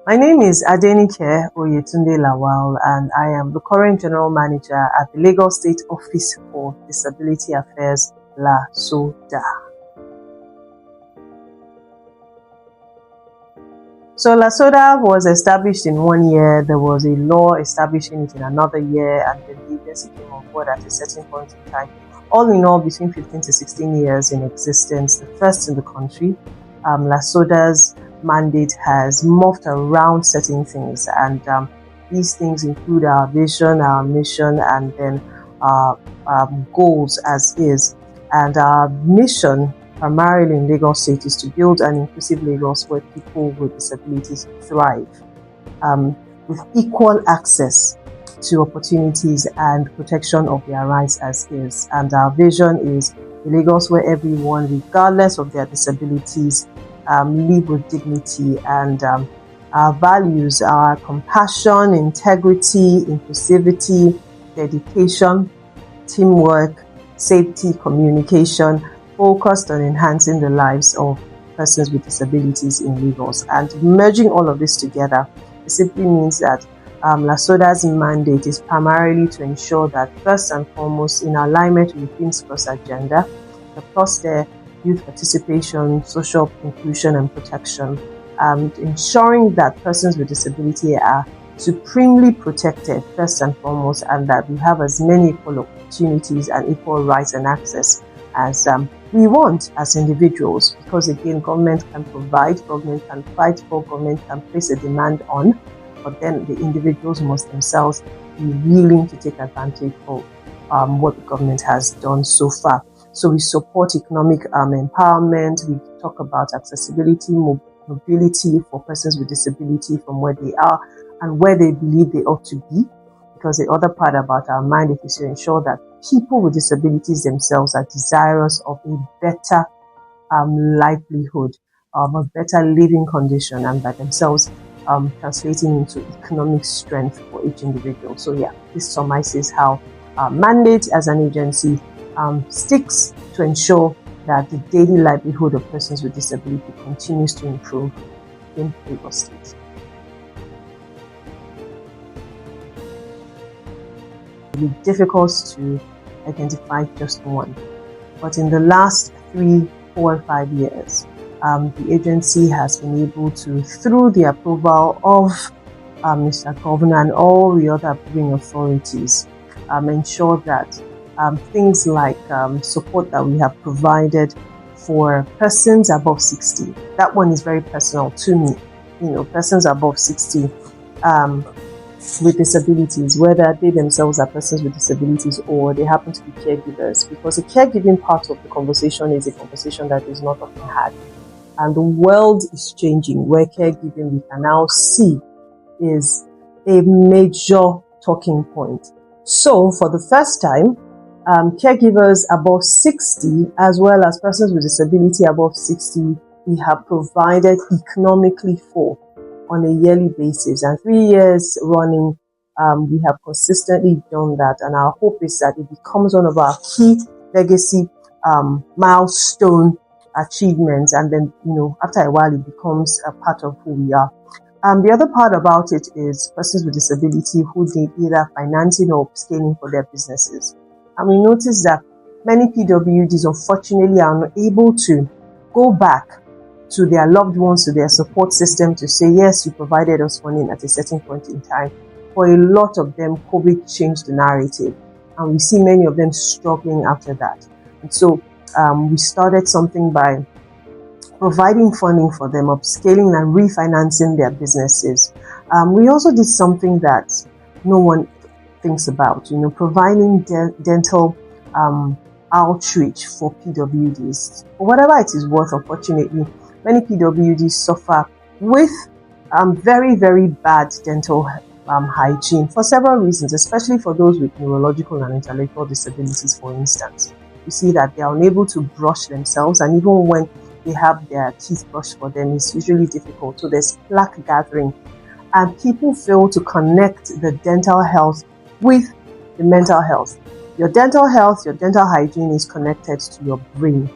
My name is Adenike Oyetunde-Lawal, and I am the current General Manager at the Lagos State Office for Disability Affairs, LASODA. So LASODA was established in 1 year. There was a law establishing it in another year, and then the agency came on board at a certain point in time. All in all, between 15 to 16 years in existence, the first in the country. LASODA's mandate has morphed around certain things, and these things include our vision, our mission, and then our goals as is. And our mission, primarily in Lagos State, is to build an inclusive Lagos where people with disabilities thrive, with equal access to opportunities and protection of their rights as is. And our vision is a Lagos where everyone, regardless of their disabilities, live with dignity. And our values are compassion, integrity, inclusivity, dedication, teamwork, safety, communication, focused on enhancing the lives of persons with disabilities in Lagos. And merging all of this together, it simply means that LASODA's mandate is primarily to ensure that, first and foremost, in alignment with Things Plus agenda, the plus there, youth participation, social inclusion and protection, ensuring that persons with disability are supremely protected, first and foremost, and that we have as many equal opportunities and equal rights and access as we want as individuals. Because again, government can provide, government can fight for, government can place a demand on, but then the individuals must themselves be willing to take advantage of what the government has done so far. So we support economic empowerment. We talk about accessibility, mobility for persons with disability from where they are and where they believe they ought to be. Because the other part about our mandate is to ensure that people with disabilities themselves are desirous of a better livelihood, a better living condition, and by themselves translating into economic strength for each individual. So yeah, this summarizes how our mandate as an agency sticks to ensure that the daily livelihood of persons with disability continues to improve in Lagos State. It will be difficult to identify just one, but in the last 3, 4, 5 years, the agency has been able to, through the approval of Mr. Governor and all the other approving authorities, ensure that things like support that we have provided for persons above 60. That one is very personal to me. Persons above 60 with disabilities, whether they themselves are persons with disabilities or they happen to be caregivers, because the caregiving part of the conversation is a conversation that is not often had. And the world is changing, where caregiving, we can now see, is a major talking point. So for the first time, caregivers above 60, as well as persons with disability above 60, we have provided economically for on a yearly basis. And 3 years running, we have consistently done that. And our hope is that it becomes one of our key legacy milestone achievements. And then, after a while, it becomes a part of who we are. The other part about it is persons with disability who need either financing or upscaling for their businesses. And we notice that many PWDs, unfortunately, are not able to go back to their loved ones, to their support system to say, yes, you provided us funding at a certain point in time. For a lot of them, COVID changed the narrative. And we see many of them struggling after that. And so we started something by providing funding for them, upscaling and refinancing their businesses. We also did something that no one thinks about, providing dental outreach for PWDs. For whatever it is worth, unfortunately, many PWDs suffer with very, very bad dental hygiene for several reasons, especially for those with neurological and intellectual disabilities, for instance. You see that they are unable to brush themselves, and even when they have their teeth brushed for them, it's usually difficult. So there's plaque gathering, and people fail to connect the dental health with the mental health. Your dental health, your dental hygiene is connected to your brain.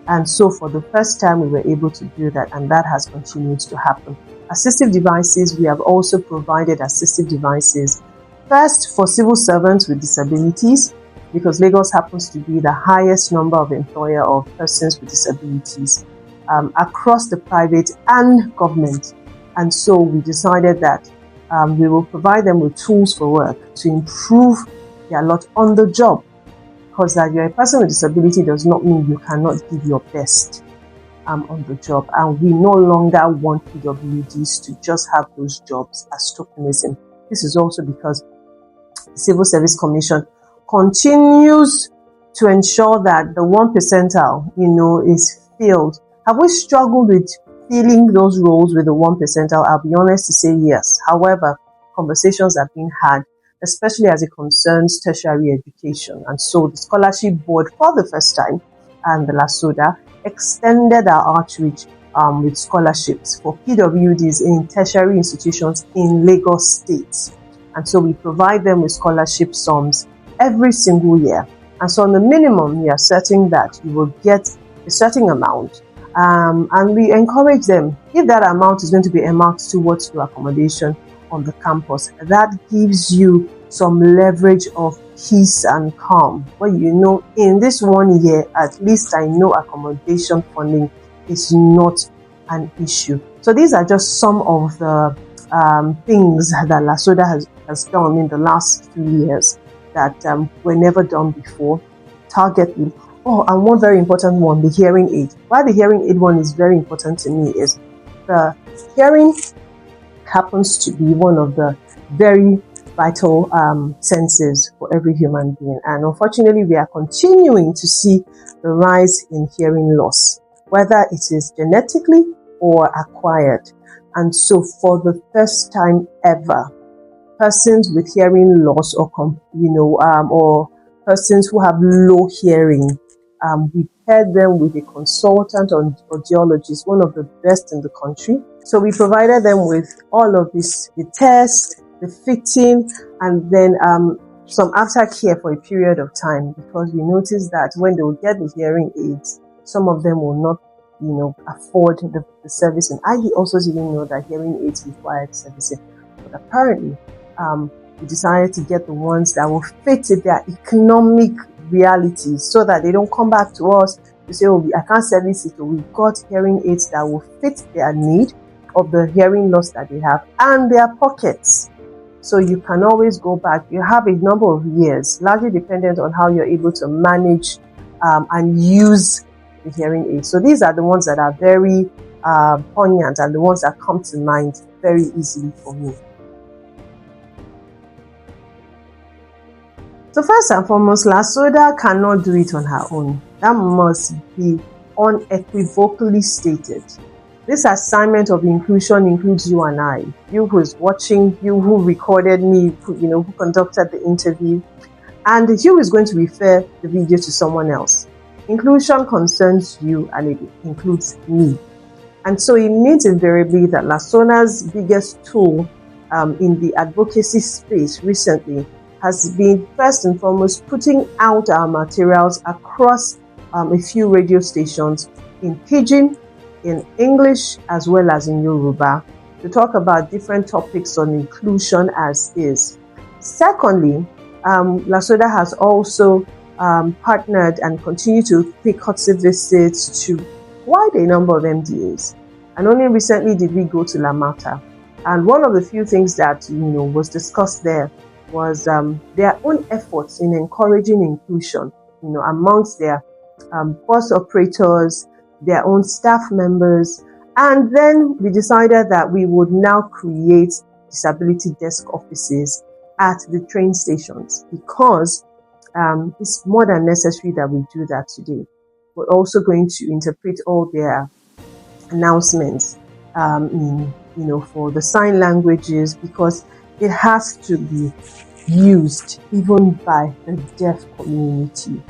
And so for the first time, we were able to do that, and that has continued to happen. Assistive devices, we have also provided assistive devices, first for civil servants with disabilities, because Lagos happens to be the highest number of employer of persons with disabilities across the private and government. And so we decided that we will provide them with tools for work to improve their lot on the job, because that you're a person with disability does not mean you cannot give your best on the job. And we no longer want PWDs to just have those jobs as tokenism. This is also because the Civil Service Commission continues to ensure that the 1 percentile, is filled. Have we struggled with filling those roles with the 1 percentile? I'll be honest to say yes. However, conversations are being had, especially as it concerns tertiary education. And so the Scholarship Board, for the first time, and the LASODA, extended our outreach with scholarships for PWDs in tertiary institutions in Lagos State. And so we provide them with scholarship sums every single year. And so on the minimum, we are certain that you will get a certain amount. And we encourage them, if that amount is going to be earmarked towards your accommodation on the campus, that gives you some leverage of peace and calm. Well, in this 1 year, at least I know accommodation funding is not an issue. So these are just some of the things that LASODA has done in the last 3 years that were never done before. Target. And one very important one, the hearing aid. Why the hearing aid one is very important to me is the hearing happens to be one of the very vital senses for every human being. And unfortunately, we are continuing to see the rise in hearing loss, whether it is genetically or acquired. And so for the first time ever, persons with hearing loss or persons who have low hearing, we paired them with a consultant audiologist, one of the best in the country. So we provided them with all of this, the test, the fitting, and then some aftercare for a period of time, because we noticed that when they will get the hearing aids, some of them will not afford the servicing. I also didn't know that hearing aids required servicing, but apparently we decided to get the ones that will fit their economic realities, so that they don't come back to us to say, I can't service it. So we've got hearing aids that will fit their need of the hearing loss that they have and their pockets. So you can always go back. You have a number of years, largely dependent on how you're able to manage and use the hearing aid. So these are the ones that are very poignant and the ones that come to mind very easily for me. So first and foremost, LASODA cannot do it on her own. That must be unequivocally stated. This assignment of inclusion includes you and I, you who is watching, you who recorded me, who conducted the interview, and you is going to refer the video to someone else. Inclusion concerns you and it includes me. And so it means invariably that LASODA's biggest tool in the advocacy space recently has been first and foremost putting out our materials across a few radio stations in Pidgin, in English, as well as in Yoruba, to talk about different topics on inclusion as is. Secondly, LASODA has also partnered and continue to pay courtesy visits to quite a number of MDAs. And only recently did we go to La Mata. And one of the few things that was discussed there was their own efforts in encouraging inclusion, amongst their bus operators, their own staff members. And then we decided that we would now create disability desk offices at the train stations, because it's more than necessary that we do that today. We're also going to interpret all their announcements for the sign languages, because it has to be used even by the deaf community.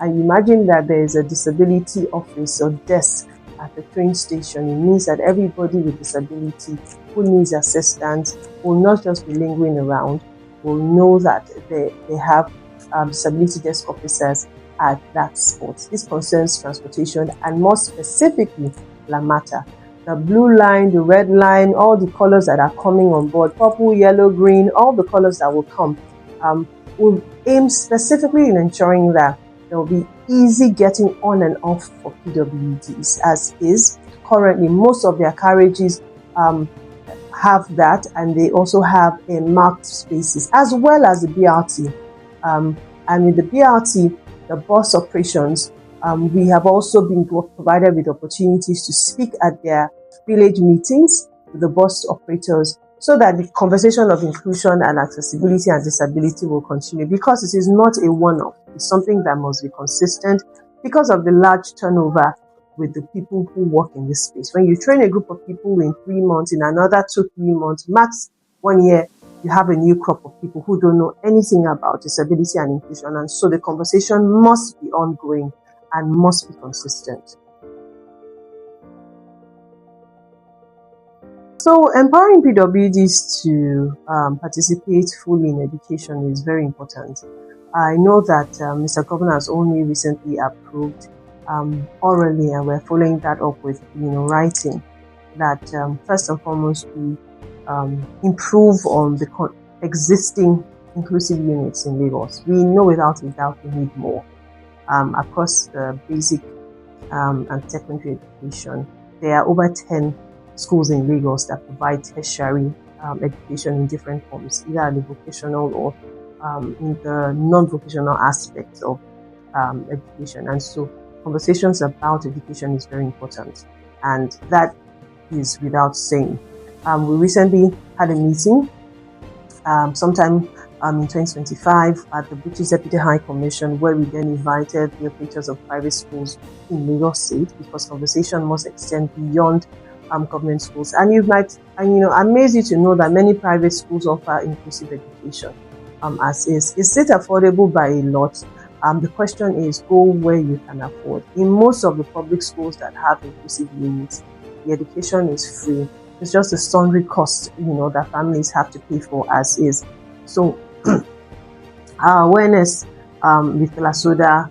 And imagine that there is a disability office or desk at the train station. It means that everybody with disability who needs assistance will not just be lingering around, will know that they have disability desk officers at that spot. This concerns transportation and more specifically Lamata. The blue line, the red line, all the colors that are coming on board, purple, yellow, green, all the colors that will come, will aim specifically in ensuring that there will be easy getting on and off for PWDs, as is currently most of their carriages have that, and they also have marked spaces, as well as the BRT. And with the BRT, the bus operations, we have also been provided with opportunities to speak at their village meetings with the bus operators, so that the conversation of inclusion and accessibility and disability will continue, because it is not a one-off. It's something that must be consistent because of the large turnover with the people who work in this space. When you train a group of people in 3 months, in another 2-3 months, max 1 year, you have a new crop of people who don't know anything about disability and inclusion. And so the conversation must be ongoing and must be consistent. So empowering PWDs to participate fully in education is very important. I know that Mr. Governor has only recently approved orally, and we're following that up with writing, that first and foremost we improve on the existing inclusive units in Lagos. We know without a doubt we need more across the basic and secondary education. There are over 10 schools in Lagos that provide tertiary education in different forms, either in the vocational or in the non-vocational aspects of education. And so conversations about education is very important, and that is without saying. We recently had a meeting sometime in 2025 at the British Deputy High Commission, where we then invited the operators of private schools in Lagos State, because conversation must extend beyond government schools. And you might, amaze you to know that many private schools offer inclusive education. As is it affordable by a lot? The question is, go where you can afford. In most of the public schools that have inclusive units, the education is free. It's just a sundry cost, that families have to pay for, as is. So our awareness with LASODA,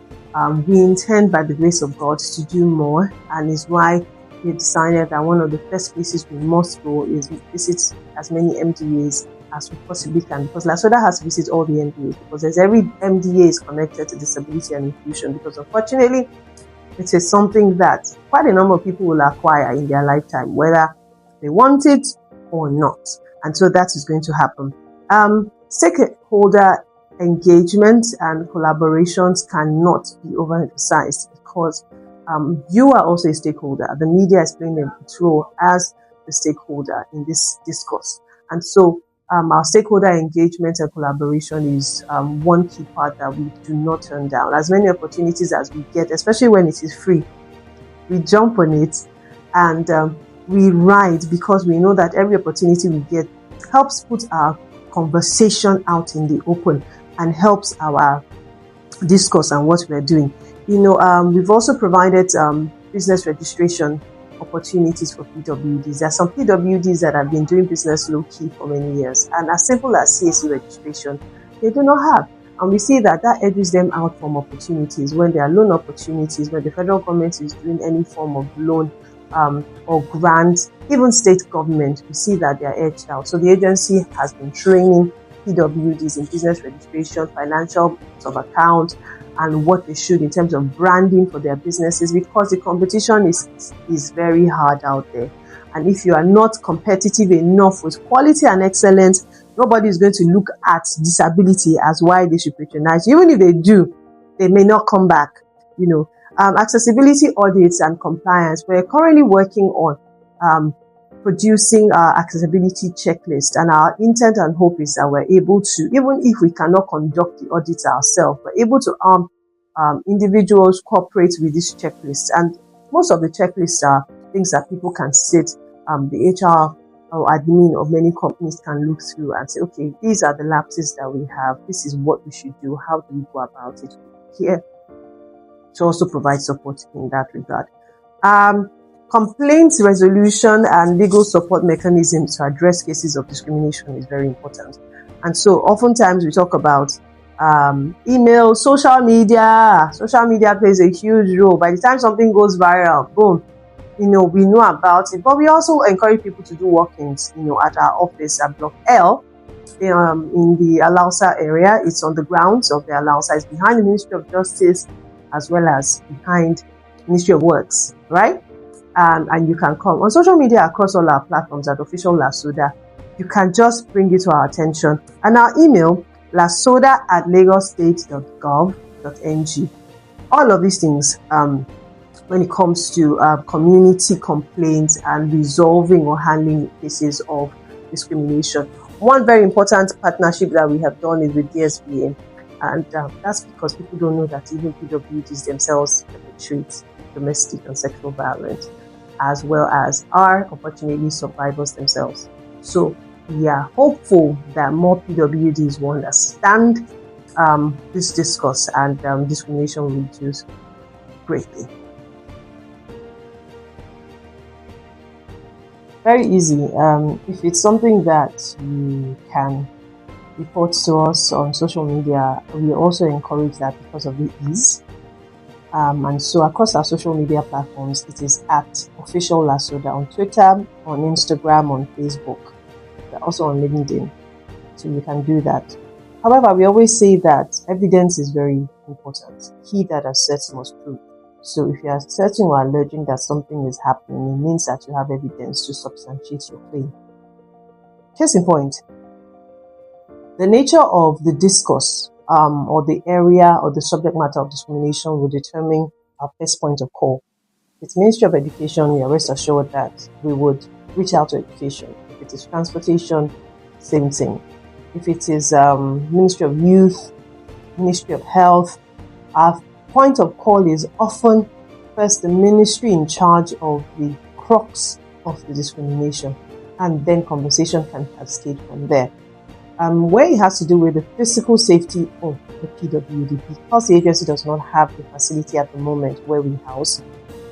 we intend by the grace of God to do more, and is why we decided that one of the first places we must go is visit as many MDAs as we possibly can, because LASODA has to visit all the MDAs, because every MDA is connected to disability and inclusion, because unfortunately it is something that quite a number of people will acquire in their lifetime, whether they want it or not. And so that is going to happen. Stakeholder engagement and collaborations cannot be overemphasized, because you are also a stakeholder. The media is playing its role as the stakeholder in this discourse. And so our stakeholder engagement and collaboration is one key part that we do not turn down. As many opportunities as we get, especially when it is free, we jump on it and we ride, because we know that every opportunity we get helps put our conversation out in the open and helps our discourse and what we're doing. We've also provided business registration opportunities for PWDs. There are some PWDs that have been doing business low-key for many years, and as simple as CAC registration, they do not have. And we see that edges them out from opportunities. When there are loan opportunities, when the federal government is doing any form of loan or grant, even state government, we see that they are edged out. So the agency has been training PWDs in business registration, financial of account, and what they should in terms of branding for their businesses, because the competition is very hard out there. And if you are not competitive enough with quality and excellence, nobody is going to look at disability as why they should patronize. Even if they do, they may not come back. Accessibility audits and compliance. We're currently working on producing our accessibility checklist, and our intent and hope is that we're able to, even if we cannot conduct the audits ourselves, we're able to arm individuals cooperate with this checklist. And most of the checklists are things that people can sit, the HR or admin of many companies can look through and say, okay, these are the lapses that we have, this is what we should do, how do we go about it here, to also provide support in that regard. Complaints resolution and legal support mechanisms to address cases of discrimination is very important. And so oftentimes we talk about email, social media. Social media plays a huge role. By the time something goes viral, boom, we know about it. But we also encourage people to do walk-ins, at our office at Block L, in the Alausa area. It's on the grounds of the Alausa. It's behind the Ministry of Justice as well as behind Ministry of Works, right? And you can come on social media across all our platforms at official LASODA. You can just bring it to our attention. And our email, lasoda@lagosstate.gov.ng. All of these things, when it comes to community complaints and resolving or handling cases of discrimination. One very important partnership that we have done is with DSBA, and that's because people don't know that even PWDs themselves perpetrate domestic and sexual violence, as well as are unfortunately survivors themselves. So we are hopeful that more PWDs will understand this discourse and discrimination will reduce greatly. Very easy. If it's something that you can report to us on social media, we also encourage that because of the ease. And so across our social media platforms, it is at official LASODA on Twitter, on Instagram, on Facebook, also on LinkedIn. So you can do that. However, we always say that evidence is very important. He that asserts must prove. So if you are asserting or alleging that something is happening, it means that you have evidence to substantiate your claim. Case in point, the nature of the discourse or the area or the subject matter of discrimination will determine our first point of call. If it's Ministry of Education, we are rest assured that we would reach out to education. If it is transportation, same thing. If it is Ministry of Youth, Ministry of Health, our point of call is often first the ministry in charge of the crux of the discrimination, and then conversation can cascade from there. Where it has to do with the physical safety of the PWD, because the agency does not have the facility at the moment where we house,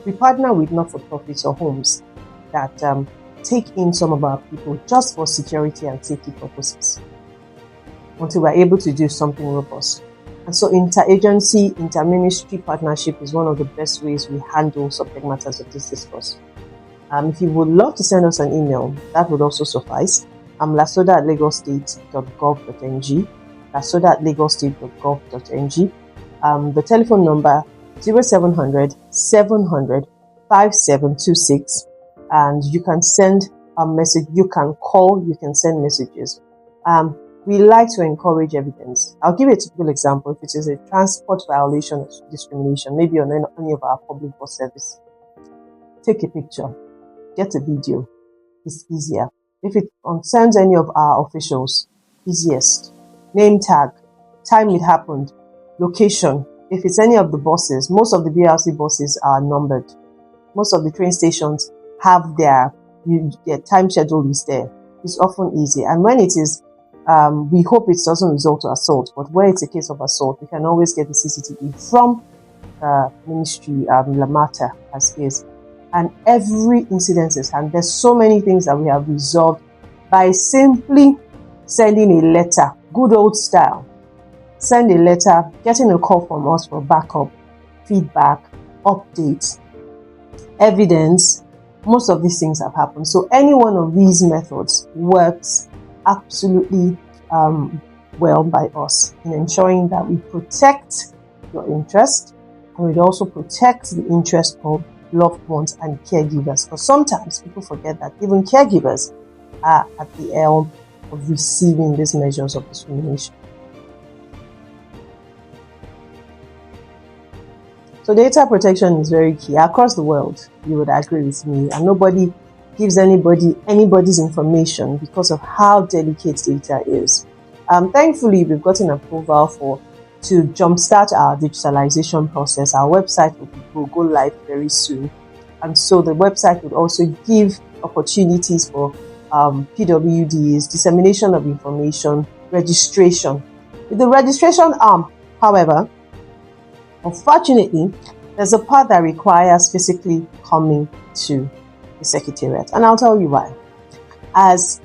we partner with not-for-profits or homes that take in some of our people just for security and safety purposes until we're able to do something robust. And so interagency, interministry partnership is one of the best ways we handle subject matters of this discourse. If you would love to send us an email, that would also suffice. lasoda@lagosstate.gov.ng, lasoda@lagosstate.gov.ng. The telephone number 0700 700 5726, and you can send a message, you can call, you can send messages. We like to encourage evidence. I'll give you a typical example. If it is a transport violation of discrimination, maybe on any of our public bus service, take a picture, get a video. It's easier. If it concerns any of our officials, easiest. Name tag, time it happened, location. If it's any of the buses, most of the BRC buses are numbered. Most of the train stations have their time schedule is there. It's often easy. And when it is we hope it doesn't result to assault, but where it's a case of assault, we can always get the CCTV from ministry, Lamata as is. And every incident is handled. There's so many things that we have resolved by simply sending a letter, good old style. Send a letter, getting a call from us for backup, feedback, updates, evidence. Most of these things have happened. So any one of these methods works absolutely well by us in ensuring that we protect your interest, and we also protect the interest of loved ones and caregivers, because sometimes people forget that even caregivers are at the helm of receiving these measures of discrimination. So data protection is very key across the world. You would agree with me, and nobody gives anybody's information because of how delicate data is. Thankfully, we've gotten approval to jumpstart our digitalization process. Our website will go live very soon, and so the website would also give opportunities for PWDs, dissemination of information, registration. With the registration arm, however, unfortunately, there's a part that requires physically coming to the Secretariat, and I'll tell you why. As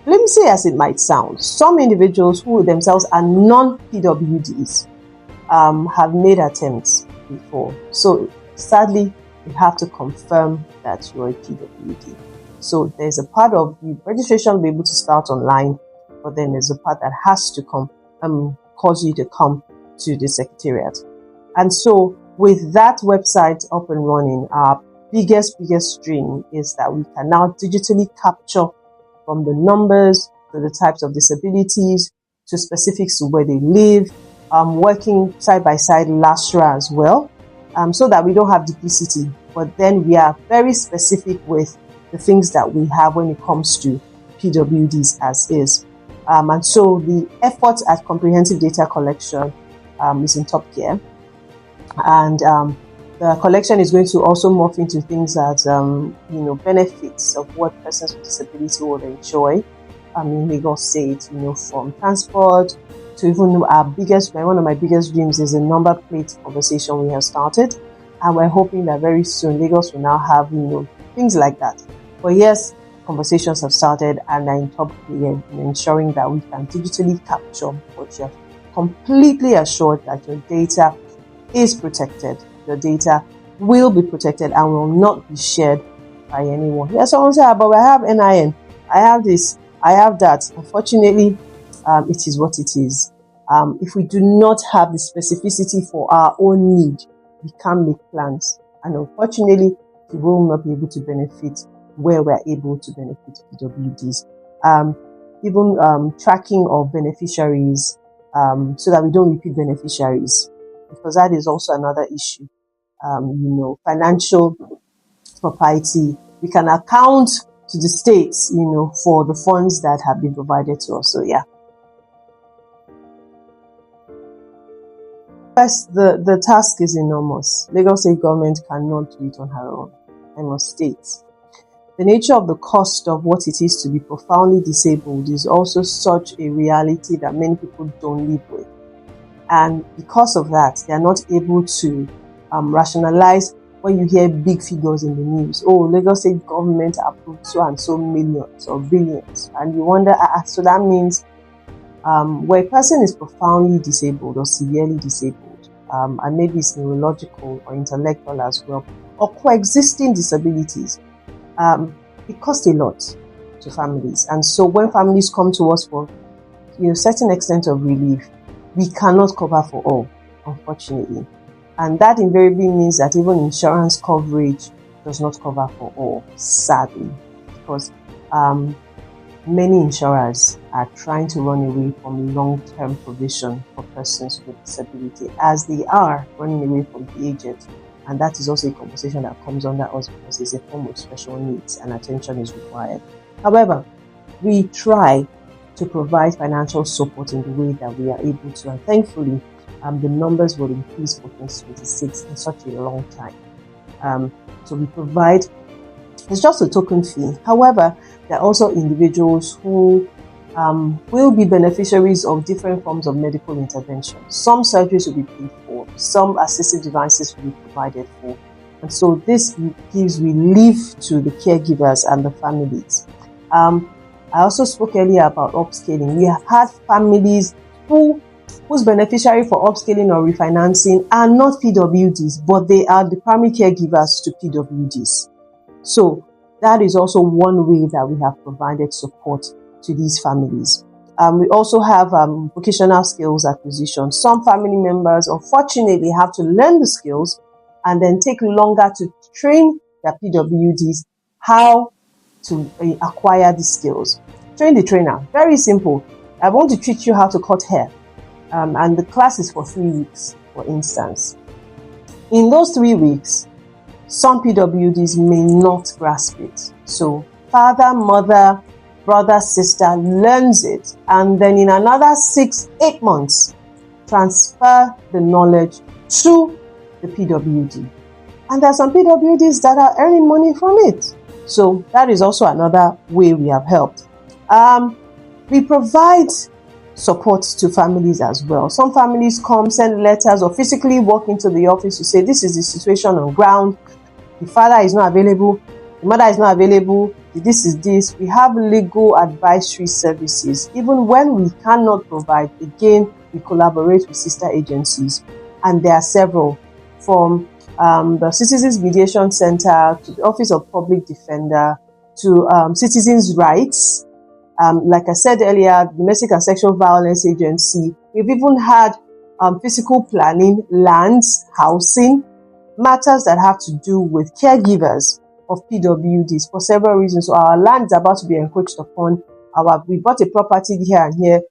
let me say, as it might sound, some individuals who themselves are non-PWDs have made attempts before. So sadly, you have to confirm that you're a PWD. So there's a part of the registration will be able to start online, but then there's a part that has to come cause you to come to the secretariat. And so with that website up and running, our biggest dream is that we can now digitally capture from the numbers to the types of disabilities to specifics to where they live, working side by side LASRA as well, so that we don't have duplicity, but then we are very specific with the things that we have when it comes to PWDs as is. And so the effort at comprehensive data collection is in top gear. And the collection is going to also morph into things that, benefits of what persons with disability will enjoy in Lagos State, from transport to even one of my biggest dreams is a number plate conversation we have started. And we're hoping that very soon Lagos will now have, things like that. But yes, conversations have started and are in top gear, ensuring that we can digitally capture what you're completely assured that your data is protected. Your data will be protected and will not be shared by anyone. Yes, someone said, but I have NIN, I have this, I have that. Unfortunately, it is what it is. If we do not have the specificity for our own need, we can't make plans. And unfortunately, we will not be able to benefit where we're able to benefit PWDs. Even tracking of beneficiaries, so that we don't repeat beneficiaries, because that is also another issue. Financial propriety. We can account to the states, for the funds that have been provided to us. So yeah. First, the task is enormous. Lagos State government cannot do it on her own. I must state. The nature of the cost of what it is to be profoundly disabled is also such a reality that many people don't live with. And because of that, they are not able to rationalize when you hear big figures in the news. Oh, Lagos State government approved so and so millions or billions. And you wonder, so that means where a person is profoundly disabled or severely disabled, and maybe it's neurological or intellectual as well, or coexisting disabilities, it costs a lot to families. And so when families come to us for certain extent of relief, we cannot cover for all, unfortunately. And that invariably means that even insurance coverage does not cover for all, sadly, because many insurers are trying to run away from long-term provision for persons with disability, as they are running away from the aged. And that is also a conversation that comes under us because it's a form of special needs and attention is required. However, we try to provide financial support in the way that we are able to, and thankfully, the numbers will increase for 2026 in such a long time. So we provide, it's just a token fee. However, there are also individuals who will be beneficiaries of different forms of medical intervention. Some surgeries will be paid for, some assistive devices will be provided for. And so this gives relief to the caregivers and the families. I also spoke earlier about upscaling. We have had families whose beneficiary for upscaling or refinancing are not PWDs, but they are the primary caregivers to PWDs. So that is also one way that we have provided support to these families. We also have vocational skills acquisition. Some family members, unfortunately, have to learn the skills and then take longer to train their PWDs how to acquire the skills. Train the trainer. Very simple. I want to teach you how to cut hair. And the class is for 3 weeks, for instance. In those 3 weeks, some PWDs may not grasp it. So father, mother, brother, sister learns it, and then in another 6-8 months, transfer the knowledge to the PWD. And there are some PWDs that are earning money from it. So that is also another way we have helped. We provide support to families as well. Some families come, send letters, or physically walk into the office to say, this is the situation on ground. The father is not available, the mother is not available, this. We have legal advisory services. Even when we cannot provide, again, we collaborate with sister agencies. And there are several, from the Citizens Mediation Center to the Office of Public Defender to Citizens' Rights. Like I said earlier, Domestic and Sexual Violence Agency. We've even had physical planning, lands, housing, matters that have to do with caregivers of PWDs for several reasons. So our land is about to be encroached upon. We bought a property here and here.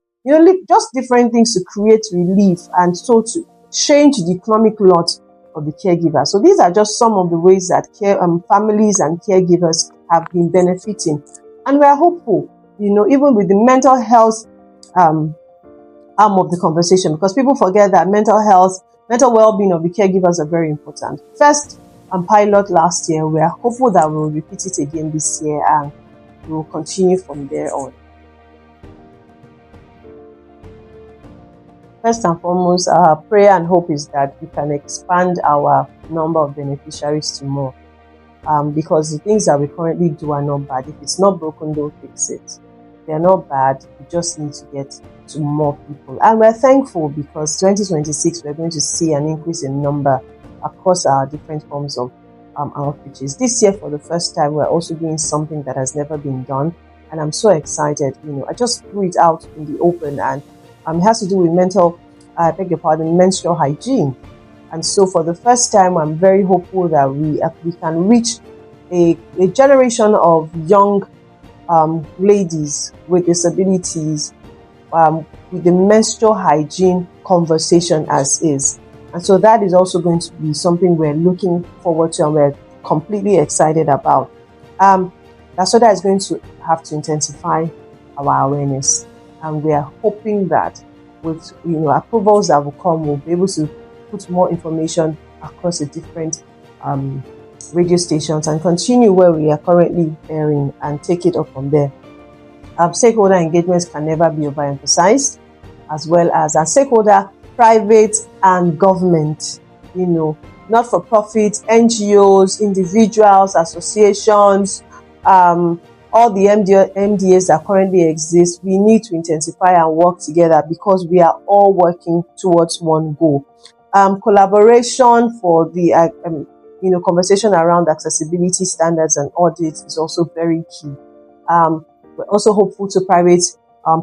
Just different things to create relief and so to change the economic lot of the caregiver. So these are just some of the ways that families and caregivers have been benefiting. And we are hopeful, even with the mental health arm of the conversation, because people forget that mental well-being of the caregivers are very important. First pilot last year, we are hopeful that we will repeat it again this year, and we will continue from there on. First and foremost, our prayer and hope is that we can expand our number of beneficiaries to more, because the things that we currently do are not bad. If it's not broken, don't fix it. They're not bad. We just need to get to more people. And we're thankful because 2026, we're going to see an increase in number across our different forms of outreaches. This year, for the first time, we're also doing something that has never been done. And I'm so excited. I just threw it out in the open, and it has to do with menstrual hygiene. And so for the first time, I'm very hopeful that we can reach a generation of young ladies with disabilities with the menstrual hygiene conversation as is. And so that is also going to be something we're looking forward to and we're completely excited about. LASODA is going to have to intensify our awareness, and we are hoping that with approvals that will come, we'll be able to put more information across the different radio stations and continue where we are currently airing and take it up from there. Stakeholder engagements can never be overemphasized, as well as stakeholder, private and government, not-for-profit, NGOs, individuals, associations, all the MDAs that currently exist. We need to intensify and work together because we are all working towards one goal. Collaboration for the conversation around accessibility standards and audits is also very key. We're also hopeful to private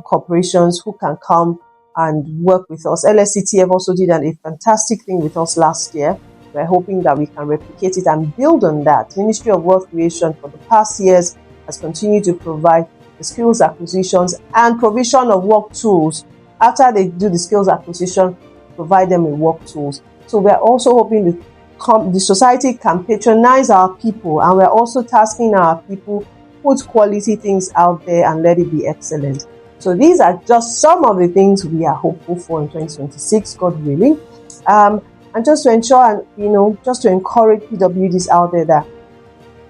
corporations who can come and work with us. LSCTF also did a fantastic thing with us last year. We're hoping that we can replicate it and build on that. Ministry of Wealth Creation for the past years has continued to provide the skills acquisitions and provision of work tools. After they do the skills acquisition, provide them with work tools. So we're also hoping the society can patronize our people, and we're also tasking our people put quality things out there and let it be excellent. So these are just some of the things we are hopeful for in 2026, God willing. And just to ensure and, just to encourage PWDs out there that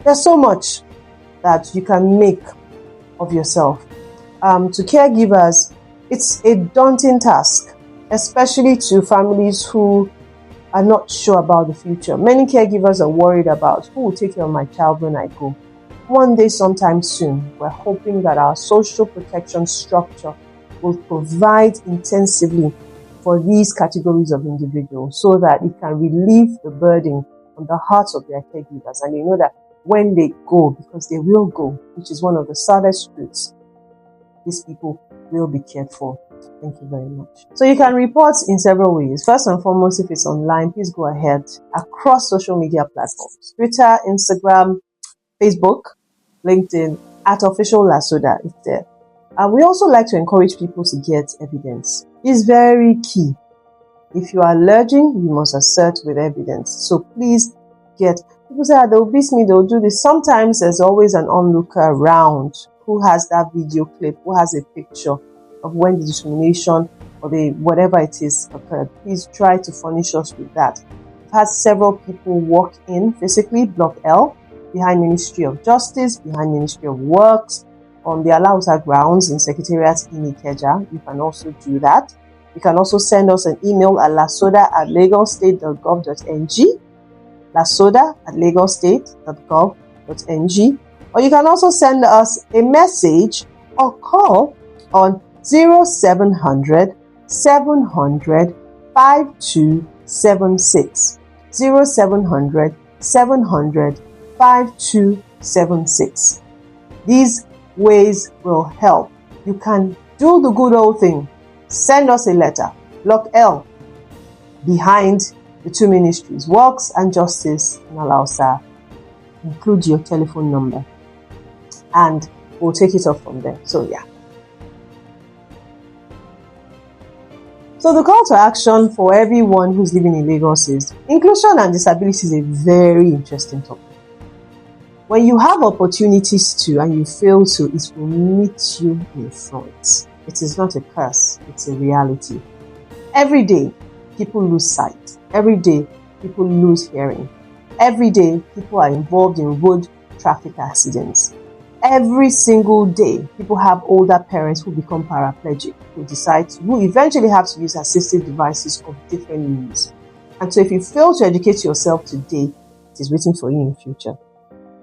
there's so much that you can make of yourself. To caregivers, it's a daunting task, especially to families who are not sure about the future. Many caregivers are worried about who will take care of my child when I go. One day, sometime soon, we're hoping that our social protection structure will provide intensively for these categories of individuals so that it can relieve the burden on the hearts of their caregivers. And you know that when they go, because they will go, which is one of the saddest truths, these people will be cared for. Thank you very much. So you can report in several ways. First and foremost, if it's online, please go ahead across social media platforms. Twitter, Instagram, Facebook, LinkedIn, at official LASODA is there. And we also like to encourage people to get evidence. It's very key. If you are alleging, you must assert with evidence. So please people say, they'll beat me, they'll do this. Sometimes there's always an onlooker around who has that video clip, who has a picture of when the discrimination or whatever it is occurred. Please try to furnish us with that. We've had several people walk in physically, Block L, behind Ministry of Justice, behind Ministry of Works, on the Alausa grounds in Secretariat in Ikeja. You can also do that. You can also send us an email at lasoda@lagostate.gov.ng, lasoda@lagostate.gov.ng. Or you can also send us a message or call on 0700 700 5276. 0700 700 5276. These ways will help. You can do the good old thing. Send us a letter. Block L behind the two ministries, Works and Justice in Alausa. Include your telephone number and we'll take it off from there. So yeah. So the call to action for everyone who's living in Lagos is inclusion and disability is a very interesting topic. When you have opportunities to and you fail to, it will meet you in front. It is not a curse, it's a reality. Every day, people lose sight. Every day, people lose hearing. Every day, people are involved in road traffic accidents. Every single day, people have older parents who become paraplegic, who eventually have to use assistive devices of different use. And so if you fail to educate yourself today, it is waiting for you in future.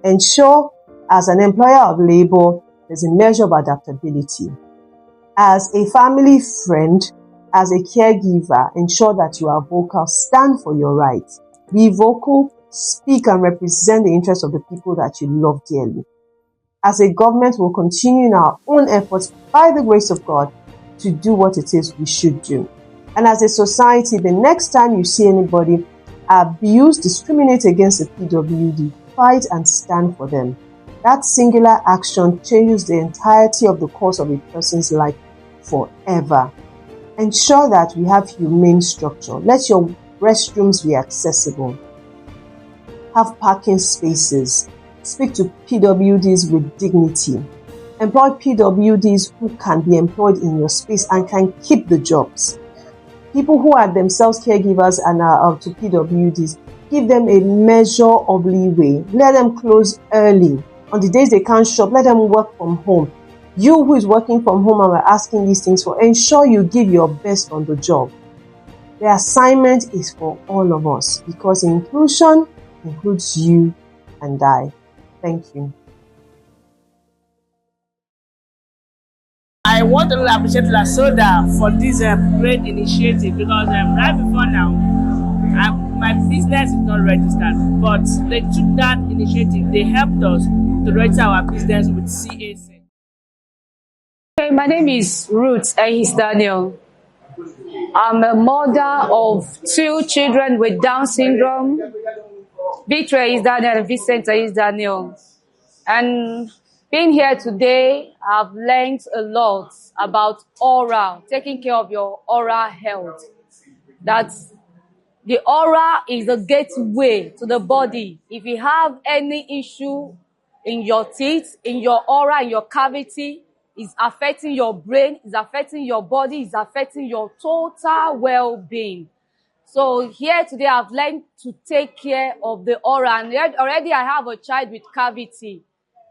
Ensure, as an employer of labor, there's a measure of adaptability. As a family friend, as a caregiver, ensure that you are vocal, stand for your rights. Be vocal, speak and represent the interests of the people that you love dearly. As a government, we'll continue in our own efforts, by the grace of God, to do what it is we should do. And as a society, the next time you see anybody abuse, discriminate against the PWD, fight and stand for them. That singular action changes the entirety of the course of a person's life forever. Ensure that we have humane structure. Let your restrooms be accessible. Have parking spaces. Speak to PWDs with dignity. Employ PWDs who can be employed in your space and can keep the jobs. People who are themselves caregivers and are up to PWDs, give them a measure of leeway. Let them close early. On the days they can't shop, let them work from home. You who is working from home and we're asking these things for, ensure you give your best on the job. The assignment is for all of us because inclusion includes you and I. Thank you. I want to appreciate LASODA for this great initiative because right before now, my business is not registered, but they took that initiative. They helped us to register our business with CAC. Okay, my name is Ruth Daniel. I'm a mother of 2 children with Down syndrome, Victor Daniel and Vincent Daniel. And being here today, I've learned a lot about oral, taking care of your oral health. That the oral is the gateway to the body. If you have any issue in your teeth, in your oral, in your cavity, it's affecting your brain, it's affecting your body, it's affecting your total well-being. So here today, I've learned to take care of the oral. And already I have a child with cavity.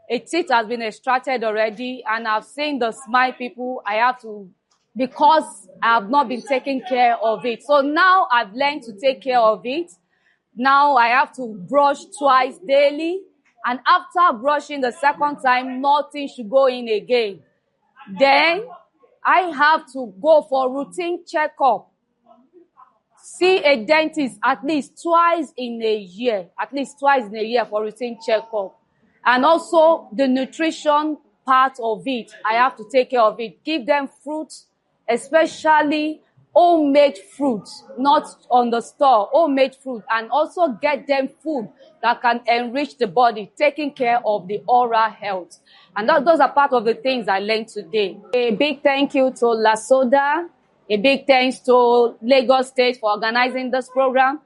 A teeth has been extracted already, and I've seen the smile people. I have to, because I have not been taking care of it. So now I've learned to take care of it. Now I have to brush twice daily. And after brushing the second time, nothing should go in again. Then I have to go for routine checkup. See a dentist at least twice in a year. At least twice in a year for routine checkup. And also the nutrition part of it, I have to take care of it. Give them fruits, especially homemade fruit, not on the store, homemade fruit. And also get them food that can enrich the body, taking care of the oral health. And those are part of the things I learned today. A big thank you to LASODA. A big thanks to Lagos State for organizing this program.